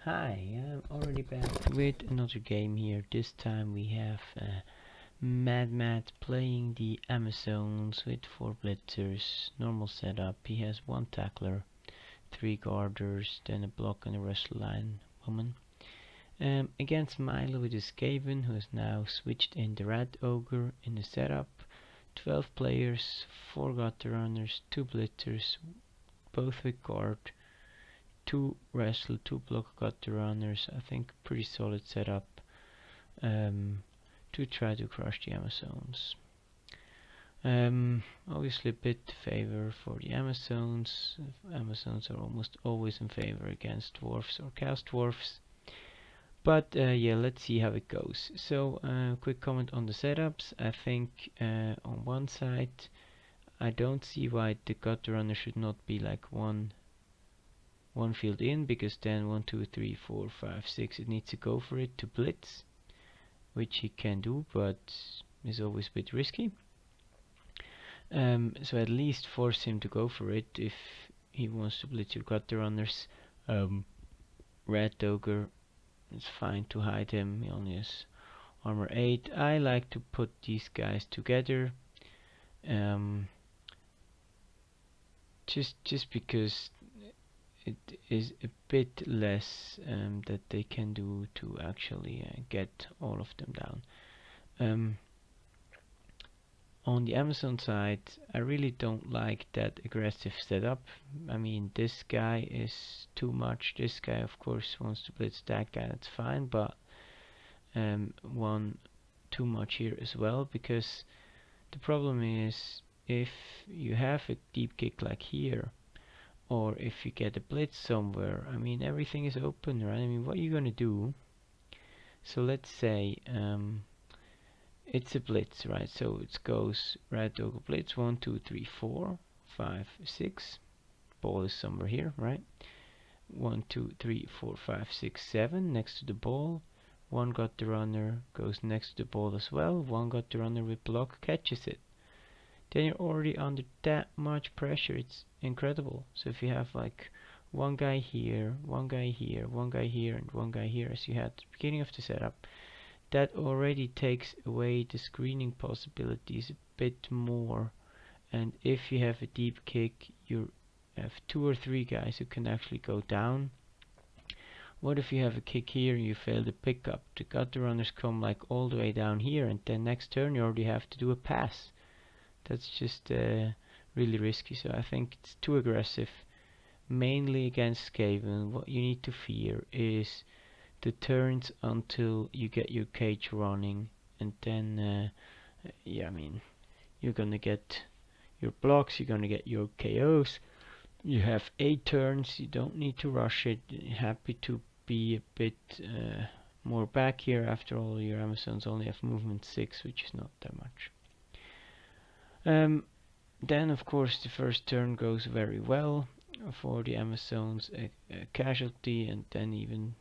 Hi, I'm already back with another game here. This time we have Mad playing the Amazons with 4 blitzers, normal setup. He has 1 tackler, 3 guarders, then a block and a wrestle line woman. Against Milo with his Skaven, who has now switched in the Red Ogre in the setup. 12 players, 4 gutter runners, 2 blitzers, both with guard. 2 wrestle, 2 block gutter runners. I think pretty solid setup to try to crush the Amazons. Obviously a bit favor for the Amazons. Amazons are almost always in favor against dwarfs or chaos dwarfs. But yeah, let's see how it goes. So quick comment on the setups. I think on one side I don't see why the gutter runner should not be like one field in, because then 1, 2, 3, 4, 5, 6 it needs to go for it to blitz, which he can do, but is always a bit risky. So at least force him to go for it if he wants to blitz your gutter runners. Red Ogre, it's fine to hide him, he only has armor 8. I like to put these guys together, just because it is a bit less that they can do to actually get all of them down. On the Amazon side, I really don't like that aggressive setup. I mean, this guy is too much. This guy, of course, wants to blitz that guy, that's fine, but one too much here as well, because the problem is if you have a deep kick like here, or if you get a blitz somewhere, I mean, everything is open, right? I mean, what are you gonna do? So let's say it's a blitz, right? So it goes Red Ogre blitz 1, 2, 3, 4, 5, 6. Ball is somewhere here, right? 1, 2, 3, 4, 5, 6, 7 next to the ball. One gutter runner goes next to the ball as well. One gutter runner with block catches it. Then you're already under that much pressure. It's incredible. So if you have like one guy here, one guy here, one guy here, and one guy here, as you had at the beginning of the setup, that already takes away the screening possibilities a bit more. And if you have a deep kick, you have 2 or 3 guys who can actually go down. What if you have a kick here and you fail the pickup? The gutter runners come like all the way down here, and then next turn you already have to do a pass. That's just really risky, so I think it's too aggressive. Mainly against Skaven, what you need to fear is the turns until you get your cage running, and then yeah, I mean, you're gonna get your blocks, you're gonna get your KOs. You have 8 turns, you don't need to rush it. Happy to be a bit more back here. After all, your Amazons only have movement 6, which is not that much. Then of course the first turn goes very well for the Amazons, a casualty, and then even,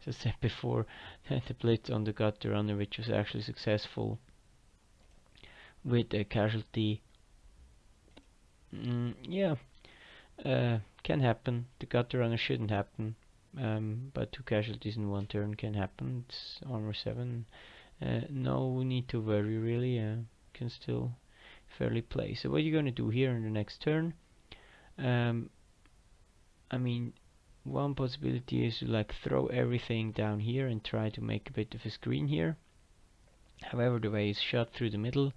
as I said before, the blitz on the gutter runner, which was actually successful with a casualty. Yeah, can happen. The gutter runner shouldn't happen, but 2 casualties in 1 turn can happen. It's armor 7. No need to worry really. Can still fairly play. So what are you going to do here in the next turn? I mean, one possibility is to like throw everything down here and try to make a bit of a screen here. However, the way is shot through the middle,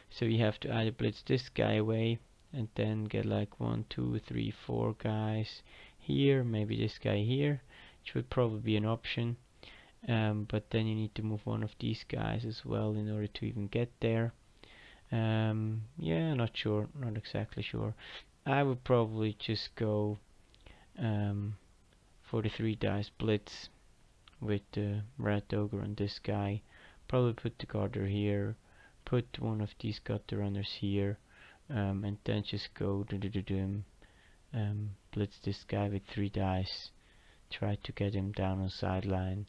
so you have to either blitz this guy away and then get like 1, 2, 3, 4 guys here, maybe this guy here, which would probably be an option. But then you need to move one of these guys as well in order to even get there. Yeah, not sure, not exactly sure. I would probably just go for the 3 dice blitz with the Red Ogre on this guy. Probably put the guarder here, put one of these gutter runners here, and then just go blitz this guy with 3 dice. Try to get him down on sideline,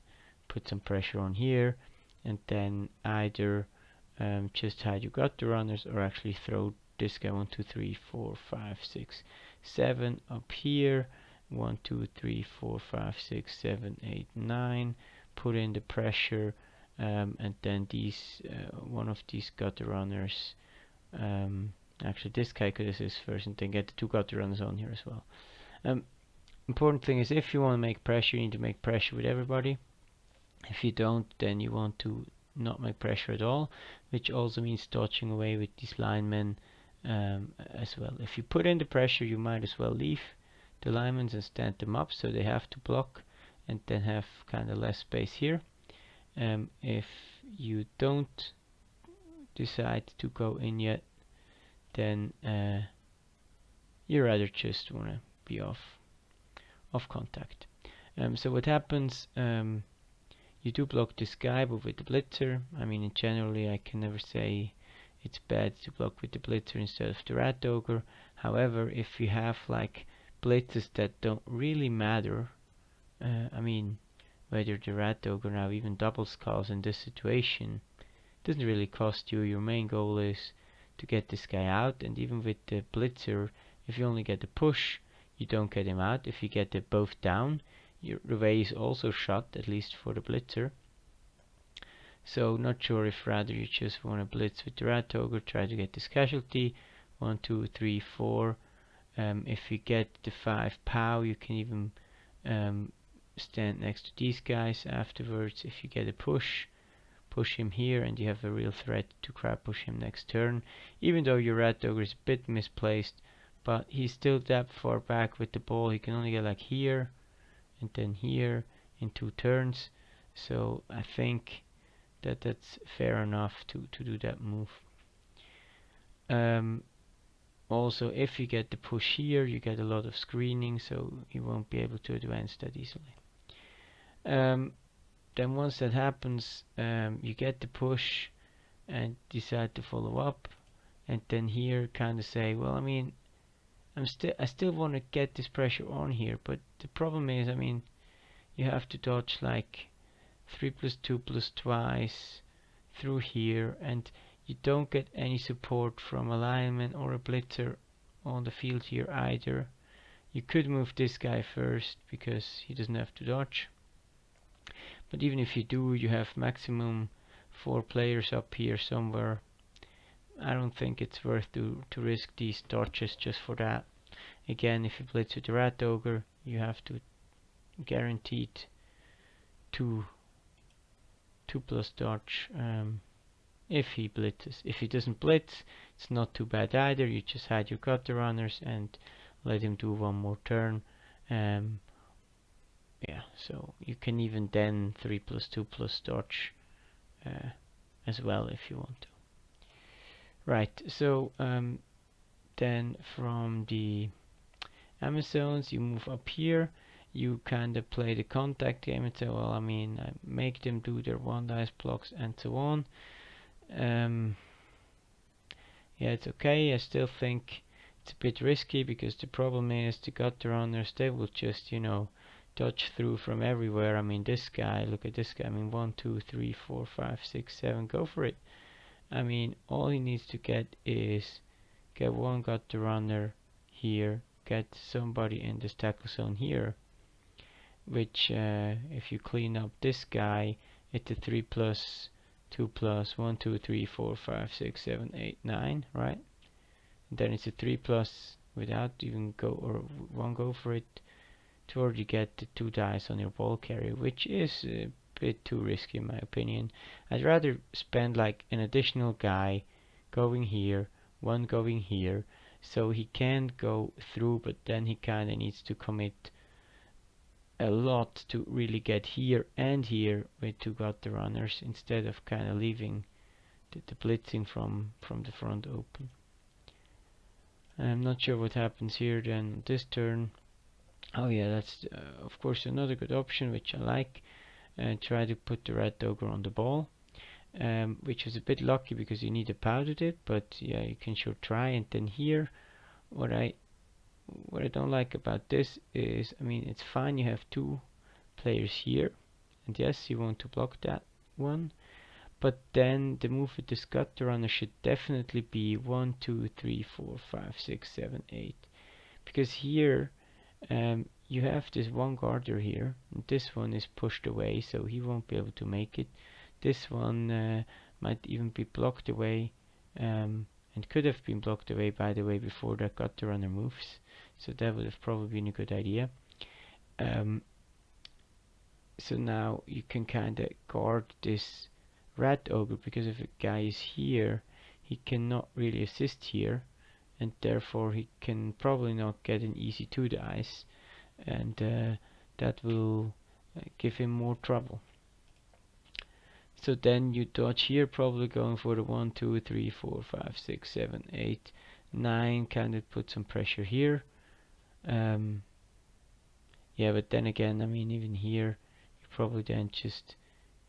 put some pressure on here, and then either just hide your gutter runners or actually throw this guy 1, 2, 3, 4, 5, 6, 7 up here, 1, 2, 3, 4, 5, 6, 7, 8, 9. Put in the pressure, and then these one of these gutter runners. Actually, this guy could assist first, and then get the 2 gutter runners on here as well. Important thing is, if you want to make pressure, you need to make pressure with everybody. If you don't, then you want to not make pressure at all, which also means dodging away with these linemen as well. If you put in the pressure, you might as well leave the linemen and stand them up so they have to block, and then have kind of less space here. If you don't decide to go in yet, then you rather just want to be off contact. So what happens, you do block this guy, but with the blitzer, I mean, in generally I can never say it's bad to block with the blitzer instead of the rat ogre. However, if you have like blitzes that don't really matter, I mean, whether the rat ogre now even double skulls in this situation, doesn't really cost you. Your main goal is to get this guy out, and even with the blitzer, if you only get the push, you don't get him out. If you get them both down, the way is also shot, at least for the blitzer. So not sure if rather you just want to blitz with the rat ogre, try to get this casualty. 1, 2, 3, 4. If you get the 5 POW, you can even stand next to these guys afterwards. If you get a push him here, and you have a real threat to crab push him next turn. Even though your rat ogre is a bit misplaced, but he's still that far back with the ball, he can only get like here and then here in 2 turns. So I think that that's fair enough to do that move. Also, if you get the push here, you get a lot of screening, so you won't be able to advance that easily. Then once that happens, you get the push and decide to follow up, and then here kind of say, well, I mean, I still want to get this pressure on here, but the problem is, I mean, you have to dodge like 3+2+ twice through here, and you don't get any support from a lineman or a blitzer on the field here either. You could move this guy first because he doesn't have to dodge, but even if you do, you have maximum 4 players up here somewhere. I don't think it's worth to risk these dodges just for that. Again, if you blitz with the rat ogre, you have to guaranteed 2+ dodge if he blitzes. If he doesn't blitz, it's not too bad either. You just hide your gutter runners and let him do 1 more turn. Yeah, so you can even then 3+2+ dodge as well if you want to. Right, so then from the Amazons you move up here. You kind of play the contact game and say, well, I mean, I make them do their 1 dice blocks and so on. Yeah, it's okay. I still think it's a bit risky because the problem is the gutter runners, they will just, you know, dodge through from everywhere. I mean, this guy, look at this guy. I mean, 1, 2, 3, 4, 5, 6, 7, go for it. I mean, all he needs to get is get 1 gutter runner here, get somebody in this tackle zone here, which if you clean up this guy, it's a 3+2+, 1, 2, 3, 4, 5, 6, 7, 8, 9, right? And then it's a 3+ without even go or 1 go for it to already get the 2 dice on your ball carrier, which is a bit too risky in my opinion. I'd rather spend like an additional guy going here, 1 going here, so he can go through, but then he kinda needs to commit a lot to really get here and here with 2 gutter runners instead of kinda leaving the blitzing from the front open. I'm not sure what happens here then this turn. Oh yeah, that's of course another good option which I like. Try to put the rat ogre on the ball, which is a bit lucky because you need a powdered it, but yeah, you can sure try. And then here, what I don't like about this is, I mean, it's fine you have 2 players here, and yes, you want to block that one, but then the move with the gutter runner should definitely be 1, 2, 3, 4, 5, 6, 7, 8, because here you have this one guarder here, and this one is pushed away, so he won't be able to make it. This one might even be blocked away, and could have been blocked away, by the way, before that gutter runner moves, so that would have probably been a good idea. So now you can kinda guard this rat ogre, because if a guy is here, he cannot really assist here, and therefore he can probably not get an easy 2 dice, and that will give him more trouble. So then you dodge here, probably going for the 1, 2, 3, 4, 5, 6, 7, 8, 9, kind of put some pressure here. Yeah, but then again, I mean, even here, you probably then just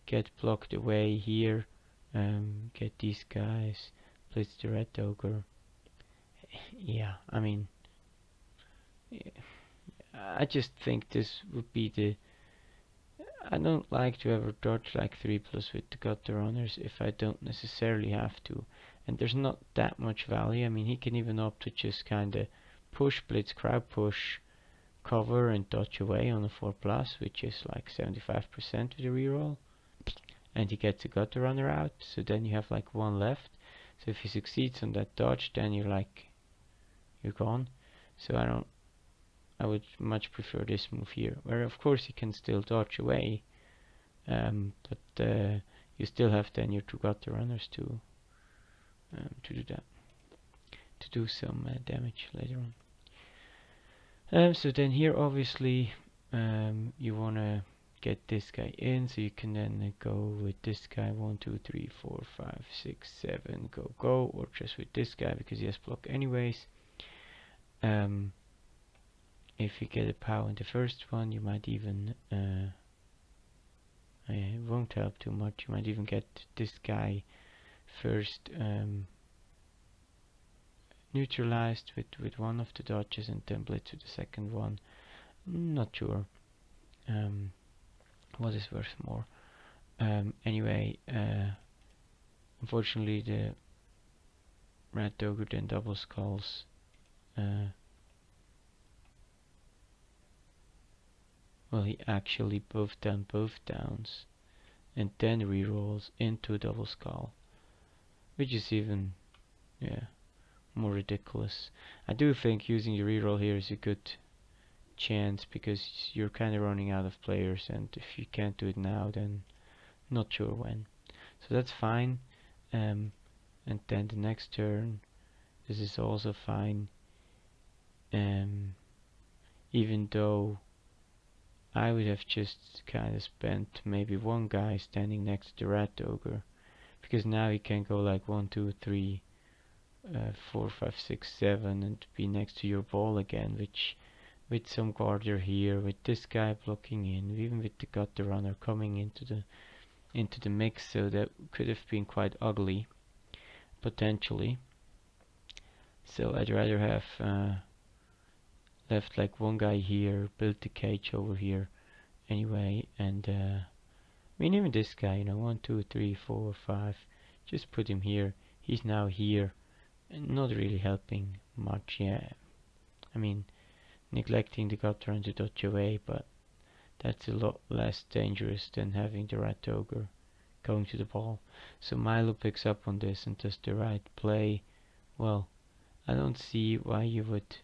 get blocked away here, get these guys, blitz the red ogre. Yeah, I mean, I just think this would be the... I don't like to ever dodge like 3+ with the gutter runners if I don't necessarily have to, and there's not that much value. I mean, he can even opt to just kinda push, blitz, crowd push, cover and dodge away on a 4+, which is like 75% with a reroll, and he gets a gutter runner out, so then you have like 1 left. So if he succeeds on that dodge, then you're gone. So I would much prefer this move here, where of course he can still dodge away, but you still have then your 2 gutter runners to do that, to do some damage later on. So then here obviously you wanna get this guy in, so you can then go with this guy 1, 2, 3, 4, 5, 6, 7, go, or just with this guy because he has block anyways. If you get a POW in the first one, you might even it won't help too much. You might even get this guy first neutralized with one of the dodges, and then blitz with the second one. Not sure what is worth more. Anyway, unfortunately the red ogre then double skulls. Well, he actually both downs and then rerolls into double skull, which is even more ridiculous. I do think using the reroll here is a good chance, because you're kind of running out of players, and if you can't do it now, then not sure when. So that's fine. And then the next turn, this is also fine. Even though I would have just kind of spent maybe 1 guy standing next to the rat ogre, because now he can go like 1, 2, 3, 4, 5, 6, 7 and be next to your ball again, which with some guarder here, with this guy blocking in, even with the gutter runner coming into the mix, so that could have been quite ugly potentially. So I'd rather have left like 1 guy here, built the cage over here anyway, and I mean, even this guy, you know, 1, 2, 3, 4, 5, just put him here. He's now here, and not really helping much. Yeah, I mean, neglecting the gutter and the dodge away, but that's a lot less dangerous than having the rat ogre going to the ball. So Milo picks up on this and does the right play. Well, I don't see why you would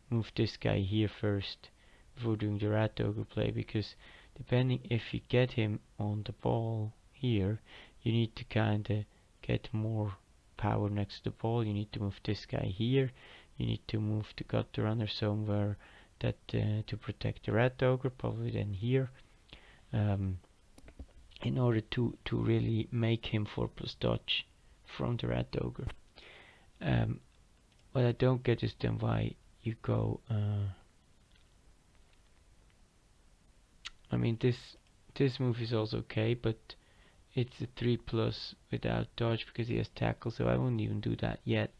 move this guy here first before doing the rat ogre play, because depending if you get him on the ball here, you need to kinda get more power next to the ball. You need to move this guy here, you need to move the gutter runner somewhere that to protect the rat ogre, probably then here, in order to really make him 4+ dodge from the rat ogre. What I don't get is then why you go I mean, this move is also okay, but it's a 3+ without dodge because he has tackle, so I wouldn't even do that yet.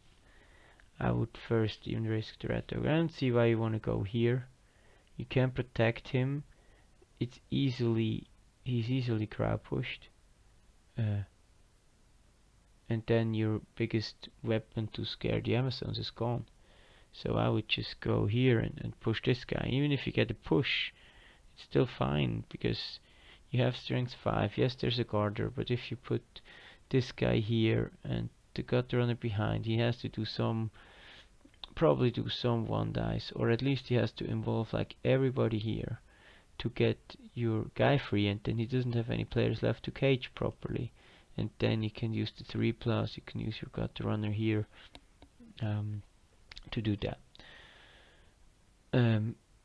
I would first even risk the red ogre. I don't see why you want to go here. You can protect him. He's easily crowd pushed, and then your biggest weapon to scare the Amazons is gone. So I would just go here and push this guy. Even if you get a push, it's still fine because you have strength 5. Yes, there's a guarder, but if you put this guy here and the gutter runner behind, he has to do some, probably do some one dice, or at least he has to involve like everybody here to get your guy free, and then he doesn't have any players left to cage properly. And then you can use the 3+, you can use your gutter runner here to do that.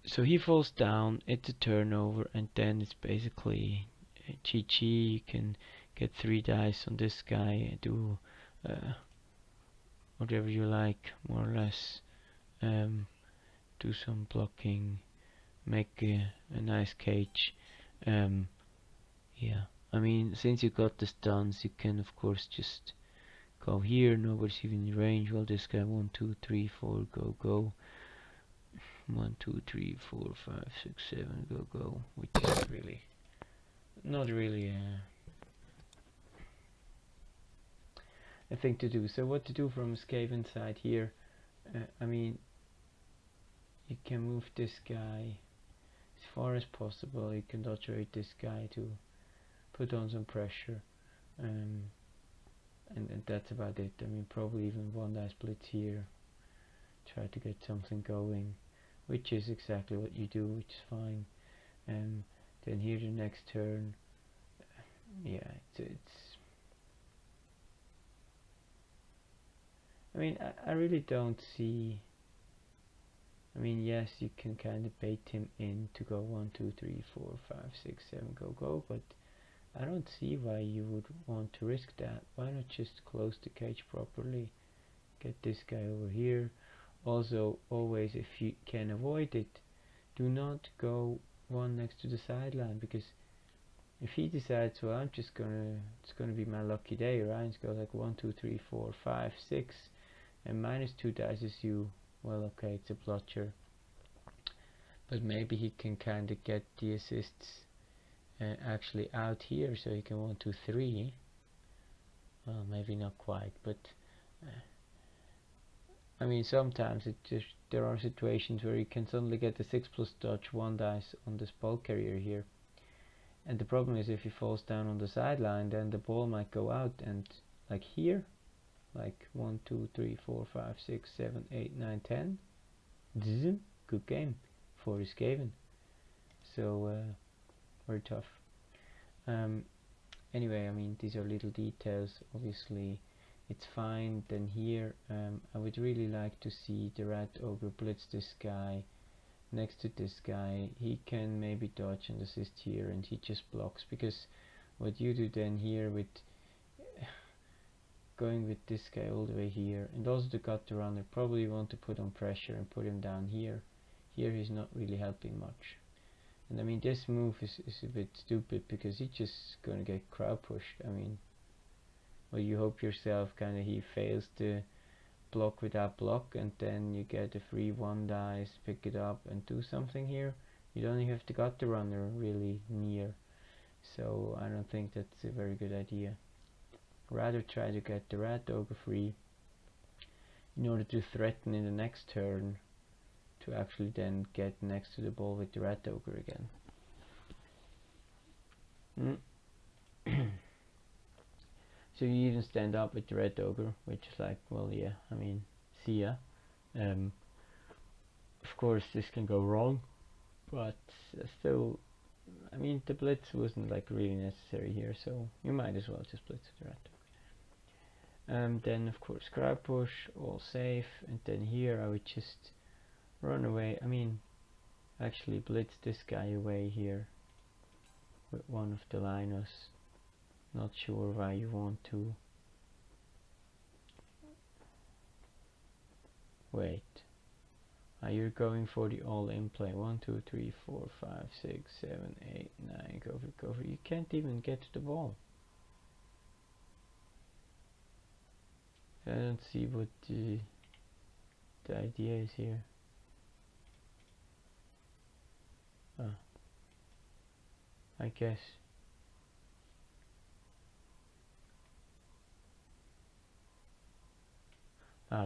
So he falls down, it's a turnover, and then it's basically GG. You can get 3 dice on this guy and do whatever you like, more or less. Do some blocking, make a nice cage. Yeah, I mean, since you got the stuns, you can of course just go here, nobody's even in range. Well, this guy 1, 2, 3, 4, go, go. 1, 2, 3, 4, 5, 6, 7, go, go. Which is really not really a thing to do. So what to do from a Skaven side here? I mean, you can move this guy as far as possible. You can dodge rate this guy to put on some pressure, and that's about it. I mean, probably even one die splits here, try to get something going, which is exactly what you do, which is fine. Then here the next turn, yeah, it's I mean, I really don't see. I mean, yes, you can kind of bait him in to go 1, 2, 3, 4, 5, 6, 7, go, go, but I don't see why you would want to risk that. Why not just close the cage properly, get this guy over here. Also, always, if you can avoid it, do not go one next to the sideline, because if he decides, well, it's gonna be my lucky day, right? It's go like 1, 2, 3, 4, 5, 6, and -2 dice is you. Well, okay, it's a blotcher, but maybe he can kind of get the assists actually out here, so he can 1, 2, 3. Well, maybe not quite, but I mean, sometimes there are situations where you can suddenly get the 6+ dodge 1 dice on this ball carrier here, and the problem is if he falls down on the sideline, then the ball might go out, and like here, like 1, 2, 3, 4, 5, 6, 7, 8, 9, 10. Zzz, good game for the Skaven. So very tough. Anyway, I mean, these are little details. Obviously, it's fine. Then here, I would really like to see the Rat Ogre blitz this guy next to this guy. He can maybe dodge and assist here, and he just blocks, because what you do then here with going with this guy all the way here, and also the gutter runner, probably want to put on pressure and put him down here. Here he's not really helping much, and I mean, this move is a bit stupid, because he's just gonna get crowd pushed. I mean, well, you hope yourself kind of he fails to block without block, and then you get a free 1 dice, pick it up and do something here. You don't even have the gutter runner really near, so I don't think that's a very good idea. Rather try to get the Rat Ogre free in order to threaten in the next turn to actually then get next to the ball with the Rat Ogre again. So you even stand up with the Rat Ogre, which is like, well, yeah, I mean, see ya. Of course this can go wrong, but still, I mean, the blitz wasn't like really necessary here, so you might as well just blitz the Rat Ogre. Then of course crowd push, all safe, and then here I would just run away. I mean, actually blitz this guy away here with one of the Linus. Not sure why you want to. Wait. You're going for the all-in play. 1, 2, 3, 4, 5, 6, 7, 8, 9. Go for, go for. You can't even get to the ball. I don't see what the idea is here. I guess.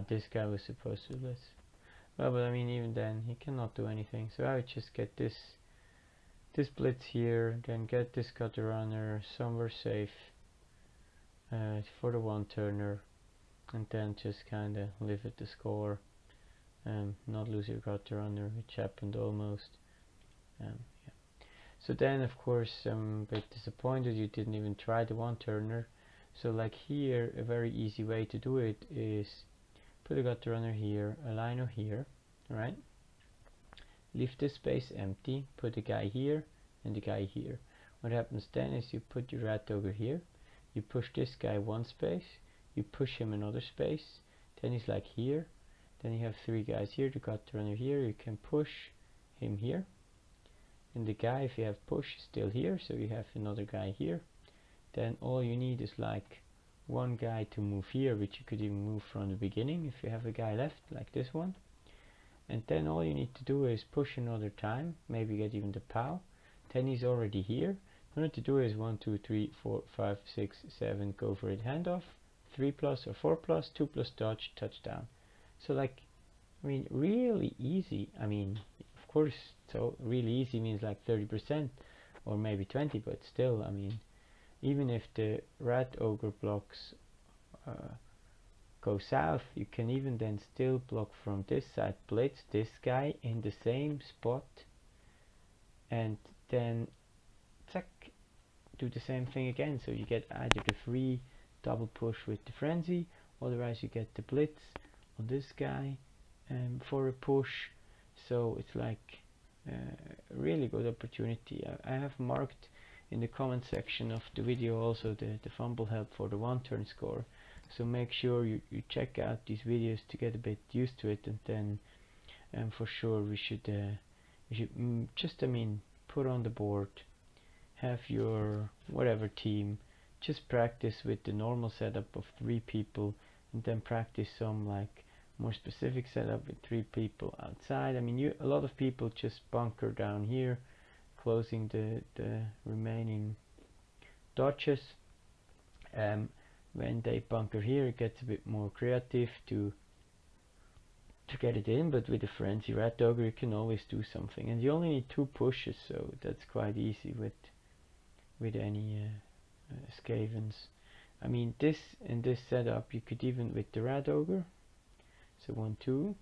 This guy was supposed to blitz. Well, but I mean, even then, he cannot do anything. So I would just get this blitz here, then get this gutter runner somewhere safe for the one turner, and then just kind of live at the score, not lose your gutter runner, which happened almost. Yeah. So then, of course, I'm a bit disappointed you didn't even try the one turner. So like here, a very easy way to do it is put a gutter runner here, a lino here, right? Leave this space empty, put a guy here and a guy here. What happens then is you put your rat ogre here, you push this guy one space, you push him another space, then he's like here, then you have three guys here, the gutter runner here, you can push him here, and the guy, if you have push, is still here, so you have another guy here. Then all you need is like one guy to move here, which you could even move from the beginning if you have a guy left, like this one. And then all you need to do is push another time, maybe get even the POW. Then he's already here. All you need to do is 1, 2, 3, 4, 5, 6, 7, go for it, handoff, 3 plus or 4 plus, 2 plus dodge, touchdown. So like, I mean, really easy. I mean, of course, so really easy means like 30% or maybe 20, but still, I mean, even if the rat ogre blocks go south, you can even then still block from this side, blitz this guy in the same spot, and then zack, do the same thing again. So you get either the free double push with the frenzy, otherwise you get the blitz on this guy for a push. So it's like a really good opportunity. I have marked in the comment section of the video also the Fumbbl help for the one turn score. So make sure you check out these videos to get a bit used to it, and then for sure we should just, I mean, put on the board, have your whatever team, just practice with the normal setup of 3 people, and then practice some like more specific setup with 3 people outside. I mean, a lot of people just bunker down here, closing the remaining dodges. When they bunker here, it gets a bit more creative to get it in, but with a frenzy rat ogre you can always do something, and you only need 2 pushes, so that's quite easy with any Skavens. I mean, in this setup you could even with the rat ogre, so 1, 2,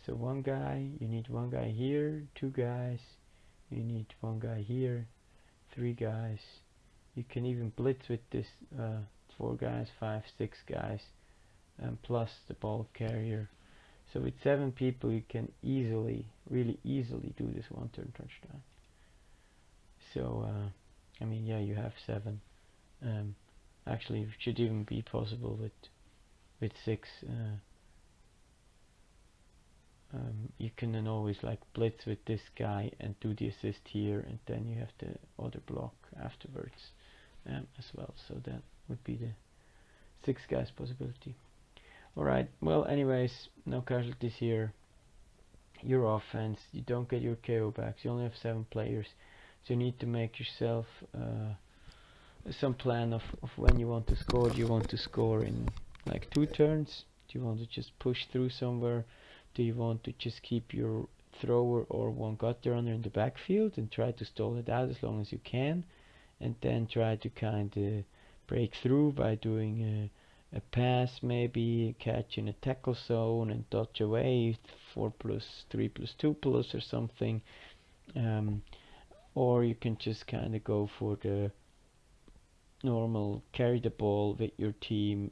so 1 guy, you need 1 guy here, 2 guys, you need 1 guy here, 3 guys. You can even blitz with this 4 guys, 5, 6 guys, and plus the ball carrier. So with 7 people you can easily, really easily do this one turn touchdown. So I mean, yeah, you have 7. Actually, it should even be possible with 6. You can then always like blitz with this guy and do the assist here, and then you have the other block afterwards as well. So that would be the 6 guys possibility. Alright, well, anyways, no casualties here. Your offense, you don't get your KO backs, you only have 7 players, so you need to make yourself some plan of when you want to score. Do you want to score in like 2 turns? Do you want to just push through somewhere? Do you want to just keep your thrower or 1 gutter runner in the backfield and try to stall it out as long as you can, and then try to kind of break through by doing a pass, maybe catch in a tackle zone and dodge away 4 plus 3 plus 2 plus or something, or you can just kind of go for the normal carry the ball with your team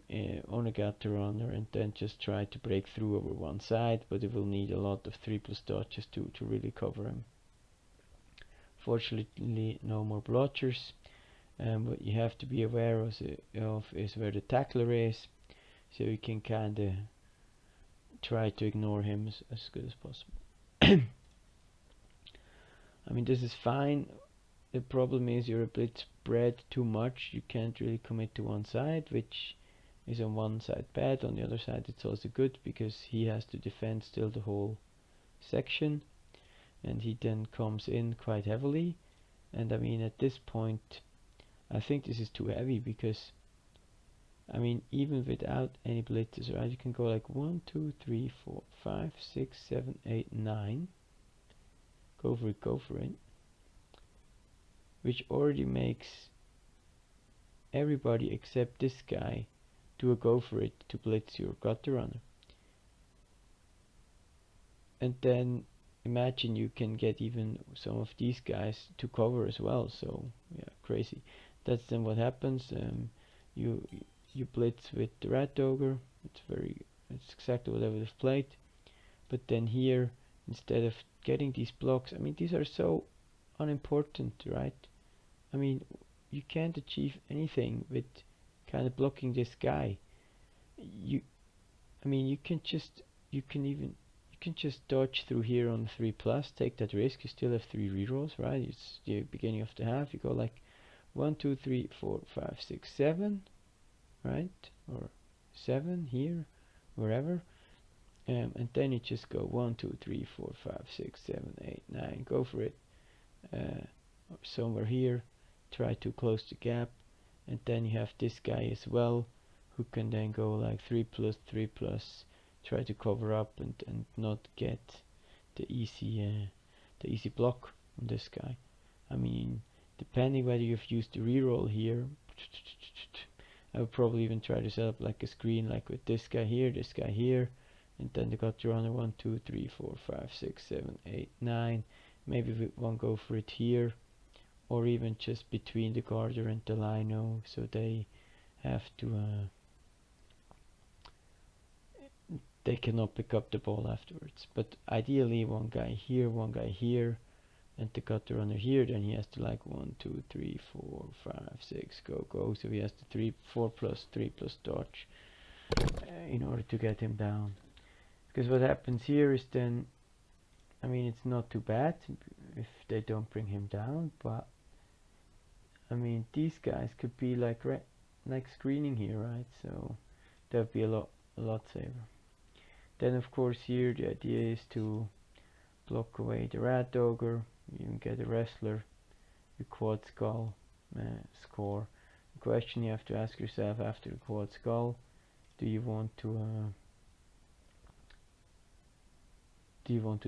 on a gutter runner and then just try to break through over one side, but it will need a lot of 3 plus dodges to really cover him. Fortunately, no more blotchers. What you have to be aware of is where the tackler is, so you can kind of try to ignore him as good as possible. I mean, this is fine. The problem is you're a bit spread too much. You can't really commit to one side, which is on one side bad. On the other side it's also good, because he has to defend still the whole section, and he then comes in quite heavily. And I mean, at this point I think this is too heavy, because I mean, even without any blitzes, right? You can go like 1, 2, 3, 4, 5, 6, 7, 8, 9. Go for it, go for it. Which already makes everybody except this guy do a go for it to blitz your gutter runner. And then imagine you can get even some of these guys to cover as well. So yeah, crazy. That's then what happens. You blitz with the rat ogre. It's exactly what I would have played. But then here, instead of getting these blocks, I mean, these are so unimportant, right? I mean, you can't achieve anything with kind of blocking this guy. I mean, you can just dodge through here on 3+, take that risk. You still have 3 rerolls, right? It's the beginning of the half. You go like 1, 2, 3, 4, 5, 6, 7, right? Or 7 here, wherever. And then you just go 1, 2, 3, 4, 5, 6, 7, 8, 9. Go for it. Somewhere here. Try to close the gap. And then you have this guy as well, who can then go like 3+, 3+. Try to cover up and not get the easy block on this guy. I mean, depending whether you've used the reroll here, I would probably even try to set up like a screen like with this guy here, and then the gutter runner 1, 2, 3, 4, 5, 6, 7, 8, 9. Maybe we won't go for it here, or even just between the guarder and the lino, so they have to they cannot pick up the ball afterwards. But ideally one guy here, and the gutter runner here, then he has to like 1, 2, 3, 4, 5, 6, go. So he has to 3+ dodge in order to get him down. Because what happens here is then, I mean, it's not too bad if they don't bring him down, but I mean, these guys could be like screening here, right? So that would be a lot safer. Then of course here the idea is to block away the rat ogre. You can get a wrestler, you quad skull, score. The question you have to ask yourself after the quad skull: do you want to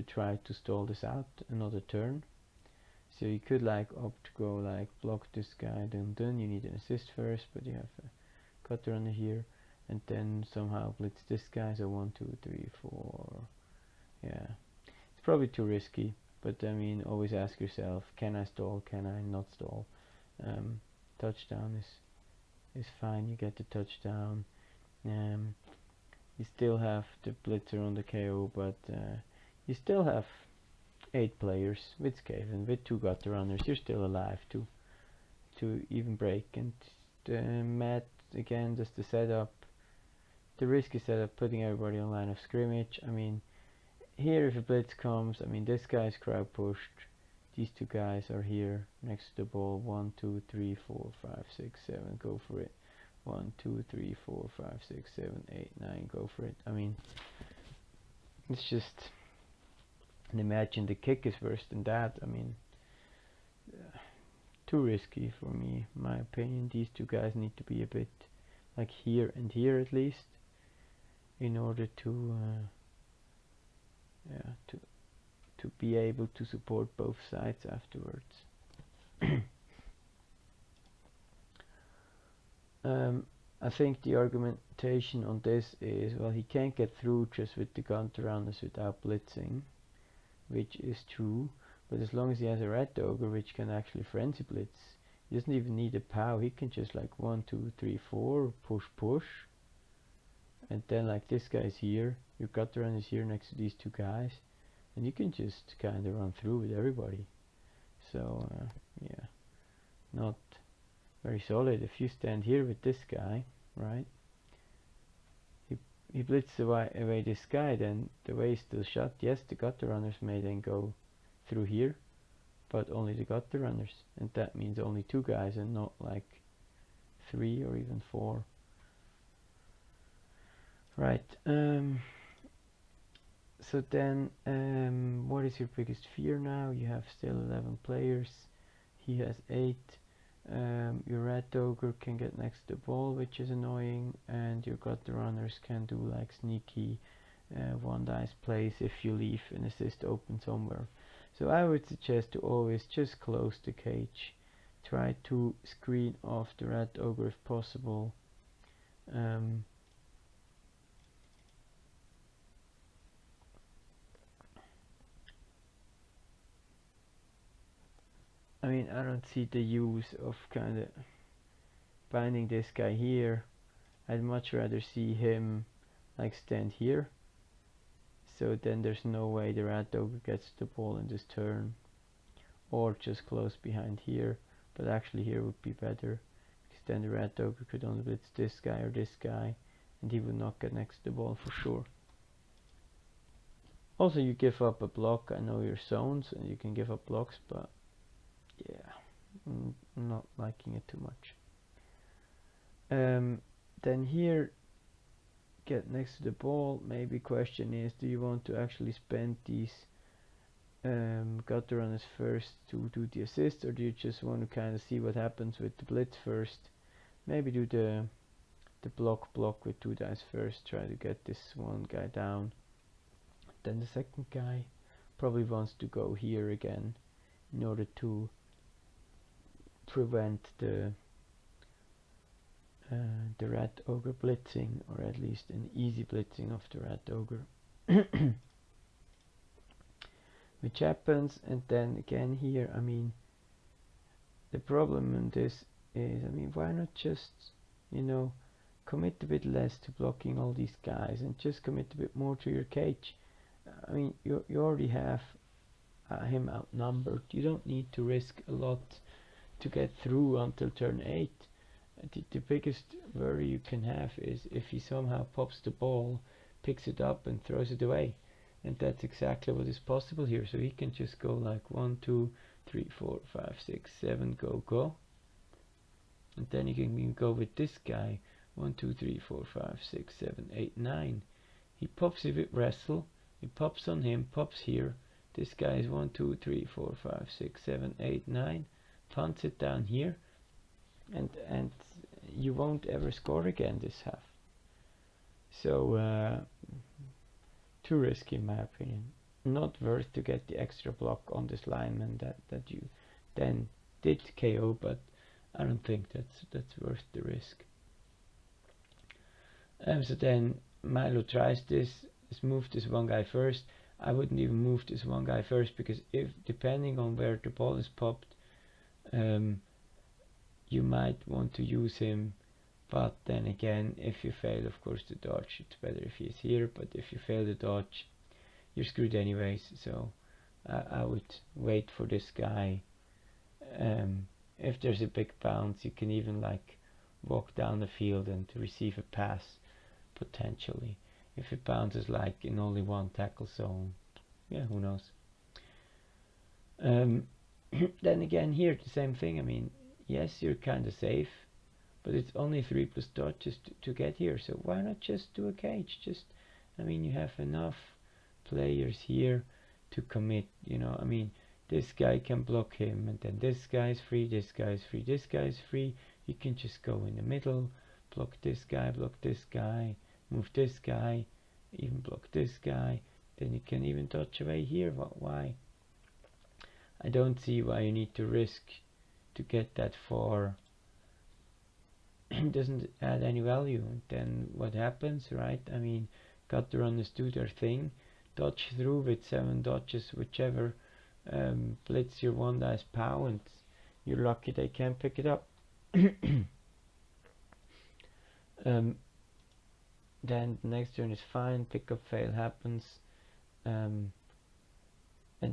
try to stall this out another turn? So you could like opt to go like block this guy, dun. You need an assist first, but you have a cutter under here, and then somehow blitz this guy. So 1, 2, 3, 4. Yeah, it's probably too risky, but I mean, always ask yourself: can I stall? Can I not stall? Touchdown is fine. You get the touchdown. You still have the blitzer on the KO, but you still have 8 players with Skaven, with 2 gutter runners. You're still alive to even break. And Matt again does the setup, the risky setup, putting everybody on line of scrimmage. I mean, here if a blitz comes, I mean, this guy is crowd pushed. These 2 guys are here next to the ball. 1, 2, 3, 4, 5, 6, 7. Go for it. 1, 2, 3, 4, 5, 6, 7, 8, 9. Go for it. I mean, it's just. And imagine the kick is worse than that. I mean, too risky for me, in my opinion. These 2 guys need to be a bit like here and here at least, in order to to be able to support both sides afterwards. I think the argumentation on this is, well, he can't get through just with the counter runners without blitzing, which is true, but as long as he has a rat ogre which can actually frenzy blitz, he doesn't even need a POW. He can just like 1, 2, 3, 4 push, and then like this guy's here, your gutter run is here next to these 2 guys, and you can just kind of run through with everybody. So yeah, not very solid. If you stand here with this guy, right, he blitzes away this guy, then the way is still shut. Yes, the gutter runners may then go through here, but only the gutter runners, and that means only 2 guys and not like 3 or even 4. Right. So then, what is your biggest fear now? You have still 11 players. He has 8. Your red ogre can get next to the ball, which is annoying, and your gutter runners can do like sneaky one dice plays if you leave an assist open somewhere. So I would suggest to always just close the cage. Try to screen off the red ogre if possible. I mean, I don't see the use of kind of binding this guy here. I'd much rather see him like stand here. So then there's no way the red ogre gets the ball in this turn. Or just close behind here. But actually here would be better. Because then the red ogre could only blitz this guy or this guy. And he would not get next to the ball for sure. Also you give up a block. I know your zones and you can give up blocks, but yeah, I'm not liking it too much. Then here, get next to the ball. Maybe question is, do you want to actually spend these gutter runners first to do the assist, or do you just want to kind of see what happens with the blitz first? Maybe do the block with 2 dice first. Try to get this one guy down. Then the second guy probably wants to go here again in order to prevent the red ogre blitzing, or at least an easy blitzing of the red ogre. Which happens, and then again here, I mean, the problem in this is, I mean, why not just, you know, commit a bit less to blocking all these guys and just commit a bit more to your cage. I mean, you already have him outnumbered. You don't need to risk a lot to get through until turn 8. The biggest worry you can have is if he somehow pops the ball, picks it up and throws it away. And that's exactly what is possible here. So he can just go like 1, 2, 3, 4, 5, 6, 7, go. And then you can go with this guy, 1, 2, 3, 4, 5, 6, 7, 8, 9. He pops it with wrestle, he pops on him, pops here. This guy is 1, 2, 3, 4, 5, 6, 7, 8, 9. Punts it down here, and you won't ever score again this half. So too risky in my opinion. Not worth to get the extra block on this lineman that you then did KO, but I don't think that's worth the risk. So then Milo tries this. Let's move this one guy first. I wouldn't even move this one guy first, because if depending on where the ball is popped, you might want to use him, but then again, if you fail, of course, the dodge, it's better if he's here, but if you fail the dodge, you're screwed anyways. So I would wait for this guy. If there's a big bounce, you can even like walk down the field and receive a pass potentially. If it bounces like in only one tackle zone, yeah, who knows. Then again here the same thing. I mean, yes, you're kind of safe, but it's only 3 plus dodges to get here, so why not just do a cage? Just, I mean, you have enough players here to commit, you know. I mean, this guy can block him, and then this guy's free, this guy's free, this guy's free. You can just go in the middle, block this guy, move this guy, even block this guy. Then you can even dodge away here. Why? I don't see why you need to risk to get that far. It doesn't add any value. And then what happens, right? I mean, gutter runners do their thing, dodge through with 7 dodges, whichever, blitz your 1 dice pow, and you're lucky they can't pick it up. Then the next turn is fine, pick up fail happens, and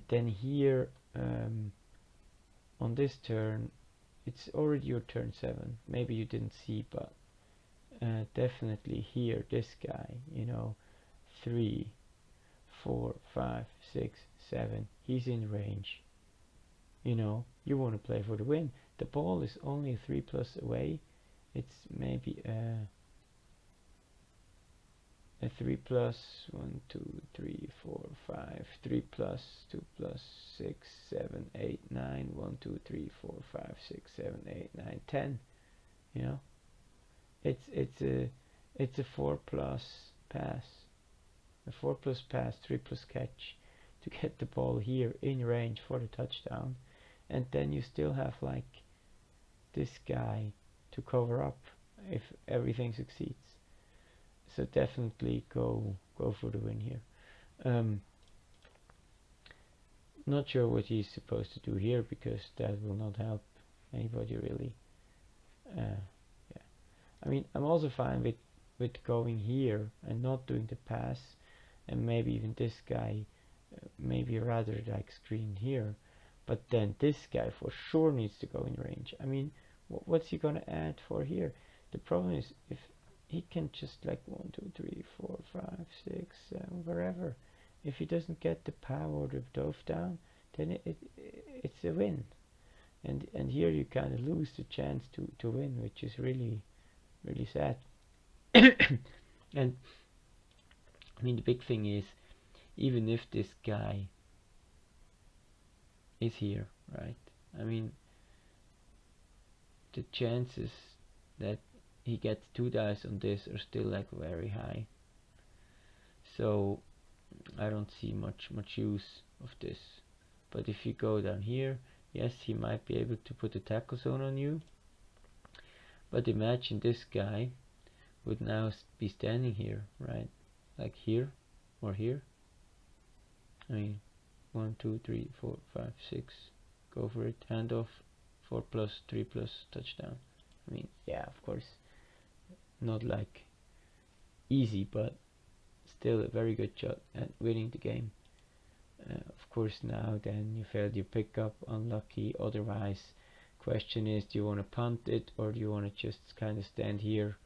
then here on this turn it's already your turn 7. Maybe you didn't see, but definitely here this guy, you know, 3, 4, 5, 6, 7, he's in range. You know, you want to play for the win. The ball is only 3 plus away. It's maybe a a 3 plus 1 2 3 4 5 3 plus 2 plus 6 7 8 9 1 2 3 4 5 6 7 8 9 10. You know, it's a 4 plus pass, a 4 plus pass, 3 plus catch to get the ball here in range for the touchdown, and then you still have like this guy to cover up if everything succeeds. So definitely go for the win here. Not sure what he's supposed to do here, because that will not help anybody really. Yeah, I mean, I'm also fine with going here and not doing the pass, and maybe even this guy, maybe rather like screen here, but then this guy for sure needs to go in range. I mean, what's he gonna add for here? The problem is, if he can just like 1 2 3 4 5 6 7 wherever, if he doesn't get the power or the dove down, then it's a win, and here you kind of lose the chance to win, which is really sad. And I mean, the big thing is, even if this guy is here, right, I mean, the chances that he gets 2 dice on this are still like very high. So I don't see much use of this. But if you go down here, yes, he might be able to put a tackle zone on you. But imagine this guy would now be standing here, right? Like here or here. I mean, 1 2 3 4 5 6. Go for it. Handoff. 4 plus 3 plus touchdown. I mean, yeah, of course, not like easy, but still a very good shot at winning the game. Of course, now then you failed your pickup, unlucky. Otherwise, question is, do you want to punt it, or do you want to just kind of stand here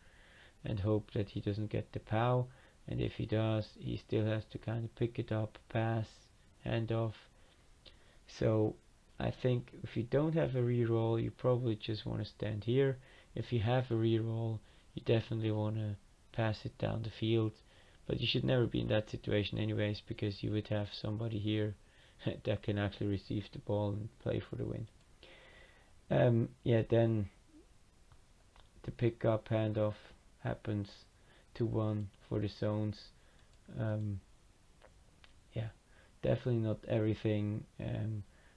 and hope that he doesn't get the POW? And if he does, he still has to kind of pick it up, pass, hand off. So I think if you don't have a reroll, you probably just want to stand here. If you have a reroll, you definitely want to pass it down the field. But you should never be in that situation anyways, because you would have somebody here that can actually receive the ball and play for the win. Yeah, then the pickup handoff happens to 1 for the zones. Yeah, definitely not everything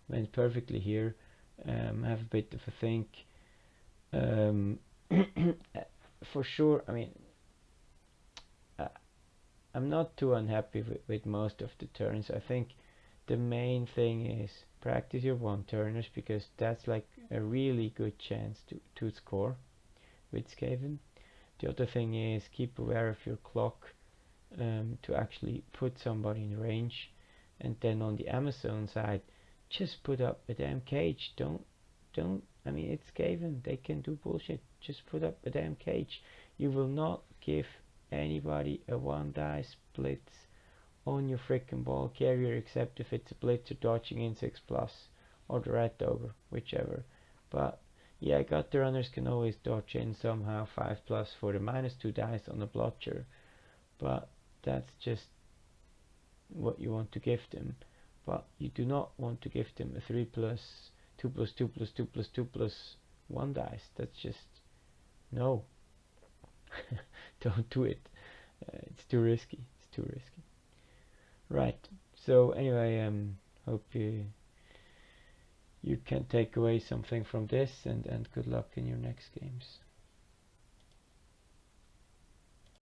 went perfectly here. Have a bit of a think. For sure, I mean, I'm not too unhappy with most of the turns. I think the main thing is practice your 1-turners, because that's like a really good chance to score with Skaven. The other thing is keep aware of your clock to actually put somebody in range. And then on the Amazon side, just put up a damn cage. Don't I mean, it's Skaven, they can do bullshit. Just put up a damn cage. You will not give anybody a 1 dice blitz on your freaking ball carrier, except if it's a blitzer dodging in 6 plus or the red ogre, whichever. But yeah, gut the runners can always dodge in somehow 5 plus for the -2 dice on the blotcher, but that's just what you want to give them. But you do not want to give them a 3 plus 2 plus 2 plus 2 plus 2 plus 1 dice. That's just no. Don't do it. It's too risky. It's too risky. Right. So anyway, hope you can take away something from this, and good luck in your next games.